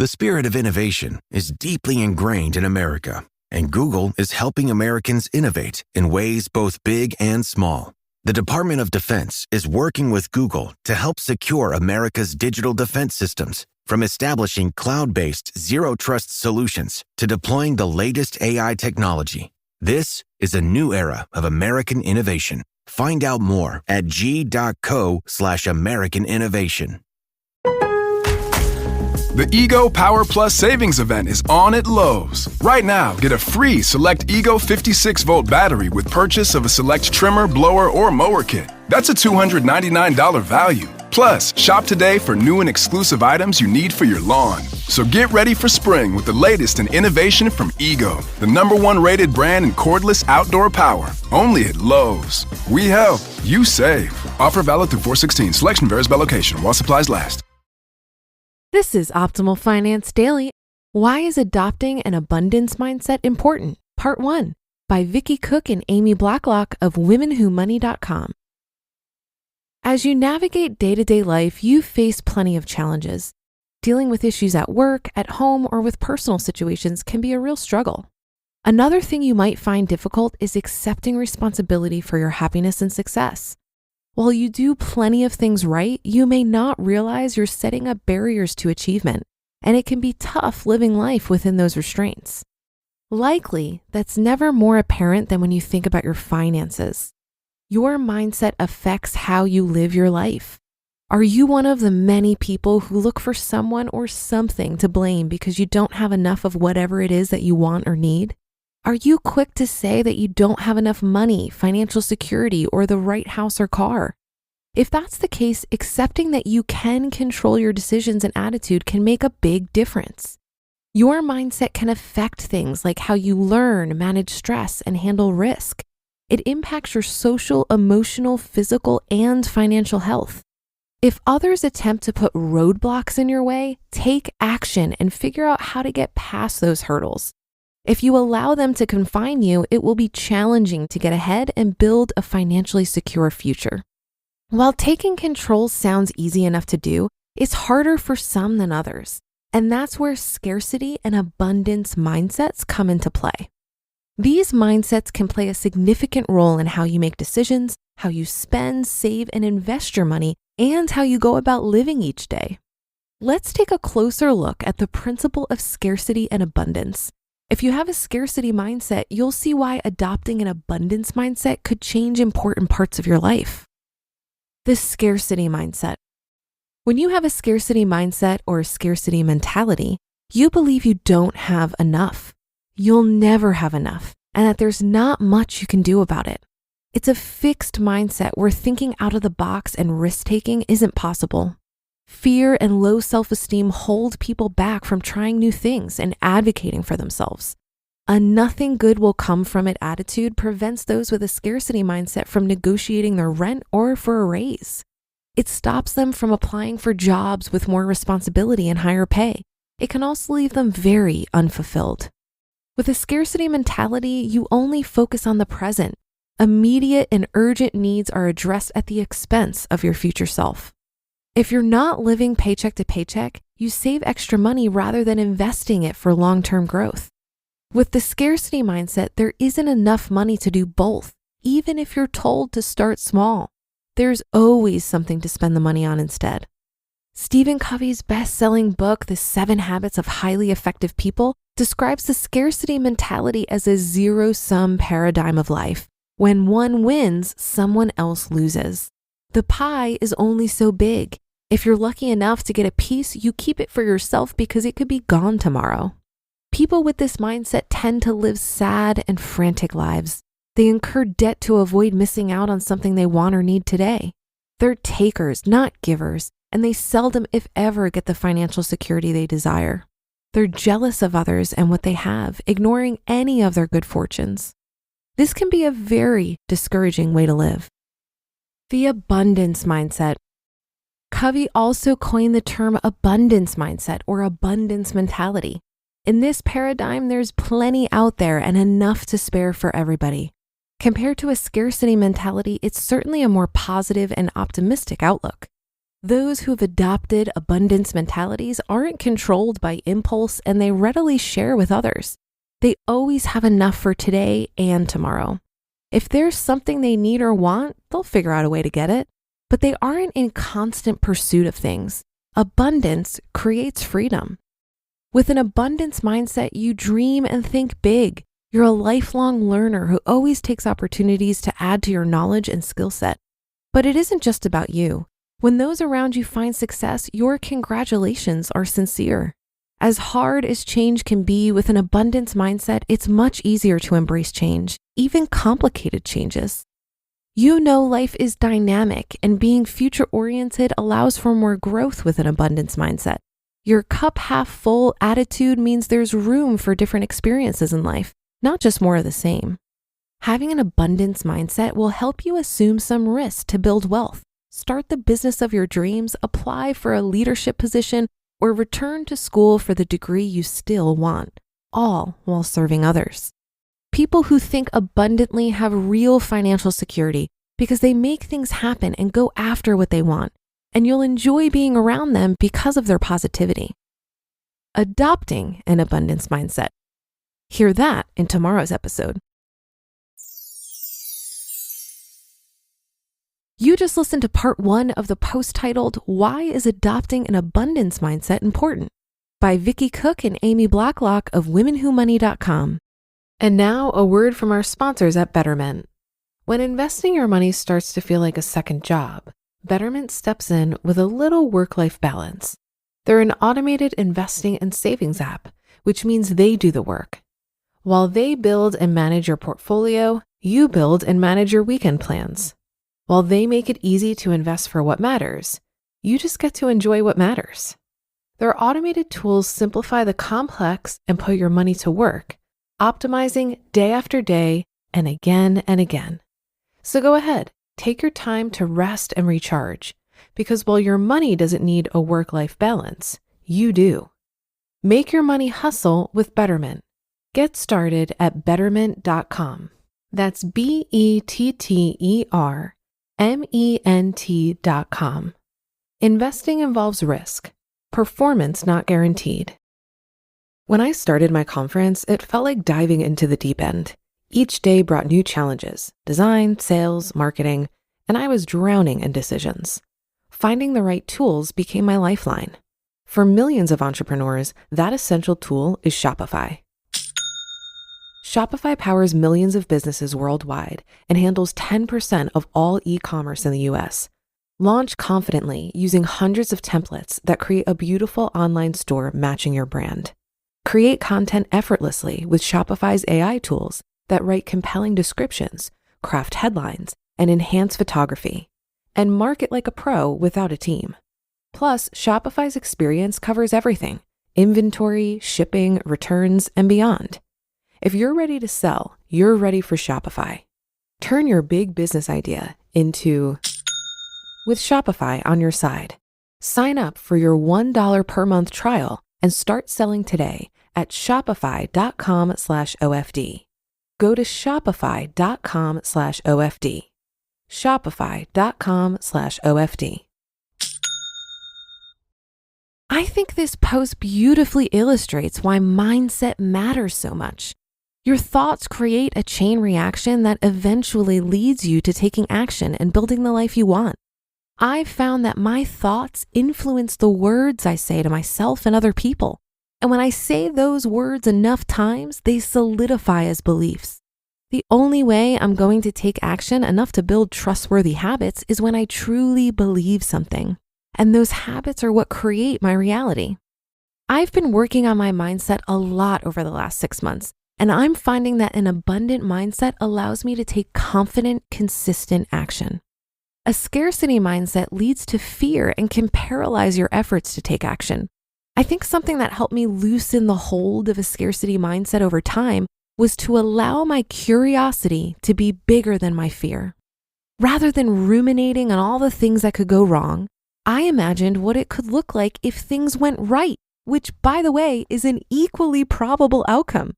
The spirit of innovation is deeply ingrained in America, and Google is helping Americans innovate in ways both big and small. The Department of Defense is working with Google to help secure America's digital defense systems, from establishing cloud-based zero-trust solutions to deploying the latest AI technology. This is a new era of American innovation. Find out more at g.co/American innovation. The Ego Power Plus Savings Event is on at Lowe's. Right now, get a free select Ego 56-volt battery with purchase of a select trimmer, blower, or mower kit. That's a $299 value. Plus, shop today for new and exclusive items you need for your lawn. So get ready for spring with the latest in innovation from Ego, the #1 rated brand in cordless outdoor power. Only at Lowe's. We help, you save. Offer valid through 4/16. Selection varies by location while supplies last. This is Optimal Finance Daily. Why is adopting an abundance mindset important? Part 1 by Vicki Cook and Amy Blacklock of WomenWhoMoney.com. As you navigate day-to-day life, you face plenty of challenges. Dealing with issues at work, at home, or with personal situations can be a real struggle. Another thing you might find difficult is accepting responsibility for your happiness and success. While you do plenty of things right, you may not realize you're setting up barriers to achievement, and it can be tough living life within those restraints. Likely, that's never more apparent than when you think about your finances. Your mindset affects how you live your life. Are you one of the many people who look for someone or something to blame because you don't have enough of whatever it is that you want or need? Are you quick to say that you don't have enough money, financial security, or the right house or car? If that's the case, accepting that you can control your decisions and attitude can make a big difference. Your mindset can affect things like how you learn, manage stress, and handle risk. It impacts your social, emotional, physical, and financial health. If others attempt to put roadblocks in your way, take action and figure out how to get past those hurdles. If you allow them to confine you, it will be challenging to get ahead and build a financially secure future. While taking control sounds easy enough to do, it's harder for some than others. And that's where scarcity and abundance mindsets come into play. These mindsets can play a significant role in how you make decisions, how you spend, save, and invest your money, and how you go about living each day. Let's take a closer look at the principle of scarcity and abundance. If you have a scarcity mindset, you'll see why adopting an abundance mindset could change important parts of your life. The scarcity mindset. When you have a scarcity mindset or a scarcity mentality, you believe you don't have enough. You'll never have enough, and that there's not much you can do about it. It's a fixed mindset where thinking out of the box and risk-taking isn't possible. Fear and low self-esteem hold people back from trying new things and advocating for themselves. A nothing good will come from it attitude prevents those with a scarcity mindset from negotiating their rent or for a raise. It stops them from applying for jobs with more responsibility and higher pay. It can also leave them very unfulfilled. With a scarcity mentality, you only focus on the present. Immediate and urgent needs are addressed at the expense of your future self. If you're not living paycheck to paycheck, you save extra money rather than investing it for long-term growth. With the scarcity mindset, there isn't enough money to do both, even if you're told to start small. There's always something to spend the money on instead. Stephen Covey's best-selling book, The 7 Habits of Highly Effective People, describes the scarcity mentality as a zero-sum paradigm of life. When one wins, someone else loses. The pie is only so big. If you're lucky enough to get a piece, you keep it for yourself because it could be gone tomorrow. People with this mindset tend to live sad and frantic lives. They incur debt to avoid missing out on something they want or need today. They're takers, not givers, and they seldom, if ever, get the financial security they desire. They're jealous of others and what they have, ignoring any of their good fortunes. This can be a very discouraging way to live. The abundance mindset. Covey also coined the term abundance mindset or abundance mentality. In this paradigm, there's plenty out there and enough to spare for everybody. Compared to a scarcity mentality, it's certainly a more positive and optimistic outlook. Those who've adopted abundance mentalities aren't controlled by impulse and they readily share with others. They always have enough for today and tomorrow. If there's something they need or want, they'll figure out a way to get it. But they aren't in constant pursuit of things. Abundance creates freedom. With an abundance mindset, you dream and think big. You're a lifelong learner who always takes opportunities to add to your knowledge and skill set. But it isn't just about you. When those around you find success, your congratulations are sincere. As hard as change can be, with an abundance mindset, it's much easier to embrace change, even complicated changes. You know life is dynamic, and being future-oriented allows for more growth with an abundance mindset. Your cup half full attitude means there's room for different experiences in life, not just more of the same. Having an abundance mindset will help you assume some risk to build wealth, start the business of your dreams, apply for a leadership position, or return to school for the degree you still want, all while serving others. People who think abundantly have real financial security because they make things happen and go after what they want, and you'll enjoy being around them because of their positivity. Adopting an abundance mindset. Hear that in tomorrow's episode. You just listened to part 1 of the post titled, "Why is Adopting an Abundance Mindset Important?" by Vicki Cook and Amy Blacklock of womenwhomoney.com. And now a word from our sponsors at Betterment. When investing your money starts to feel like a second job, Betterment steps in with a little work-life balance. They're an automated investing and savings app, which means they do the work. While they build and manage your portfolio, you build and manage your weekend plans. While they make it easy to invest for what matters, you just get to enjoy what matters. Their automated tools simplify the complex and put your money to work, optimizing day after day and again and again. So go ahead, take your time to rest and recharge, because while your money doesn't need a work-life balance, you do. Make your money hustle with Betterment. Get started at betterment.com. That's BETTERMENT.com. Investing involves risk, performance not guaranteed. When I started my conference, it felt like diving into the deep end. Each day brought new challenges, design, sales, marketing, and I was drowning in decisions. Finding the right tools became my lifeline. For millions of entrepreneurs, that essential tool is Shopify. Shopify powers millions of businesses worldwide and handles 10% of all e-commerce in the US. Launch confidently using hundreds of templates that create a beautiful online store matching your brand. Create content effortlessly with Shopify's AI tools that write compelling descriptions, craft headlines, and enhance photography. And market like a pro without a team. Plus, Shopify's experience covers everything: inventory, shipping, returns, and beyond. If you're ready to sell, you're ready for Shopify. Turn your big business idea into with Shopify on your side. Sign up for your $1 per month trial and start selling today at shopify.com/OFD. Go to shopify.com/OFD. Shopify.com/OFD. I think this post beautifully illustrates why mindset matters so much. Your thoughts create a chain reaction that eventually leads you to taking action and building the life you want. I've found that my thoughts influence the words I say to myself and other people. And when I say those words enough times, they solidify as beliefs. The only way I'm going to take action enough to build trustworthy habits is when I truly believe something. And those habits are what create my reality. I've been working on my mindset a lot over the last 6 months, and I'm finding that an abundant mindset allows me to take confident, consistent action. A scarcity mindset leads to fear and can paralyze your efforts to take action. I think something that helped me loosen the hold of a scarcity mindset over time was to allow my curiosity to be bigger than my fear. Rather than ruminating on all the things that could go wrong, I imagined what it could look like if things went right, which, by the way, is an equally probable outcome.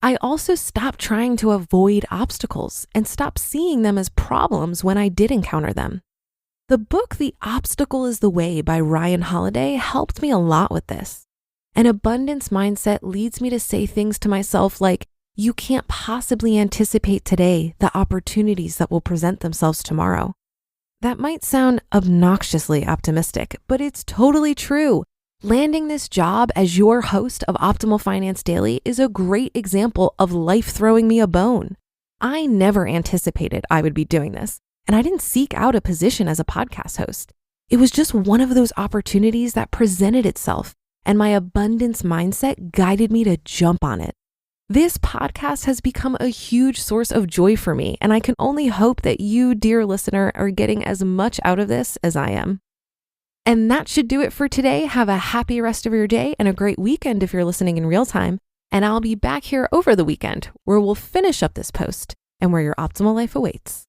I also stopped trying to avoid obstacles and stopped seeing them as problems when I did encounter them. The book, The Obstacle is the Way by Ryan Holiday, helped me a lot with this. An abundance mindset leads me to say things to myself like, you can't possibly anticipate today the opportunities that will present themselves tomorrow. That might sound obnoxiously optimistic, but it's totally true. Landing this job as your host of Optimal Finance Daily is a great example of life throwing me a bone. I never anticipated I would be doing this, and I didn't seek out a position as a podcast host. It was just one of those opportunities that presented itself, and my abundance mindset guided me to jump on it. This podcast has become a huge source of joy for me, and I can only hope that you, dear listener, are getting as much out of this as I am. And that should do it for today. Have a happy rest of your day and a great weekend if you're listening in real time. And I'll be back here over the weekend where we'll finish up this post and where your optimal life awaits.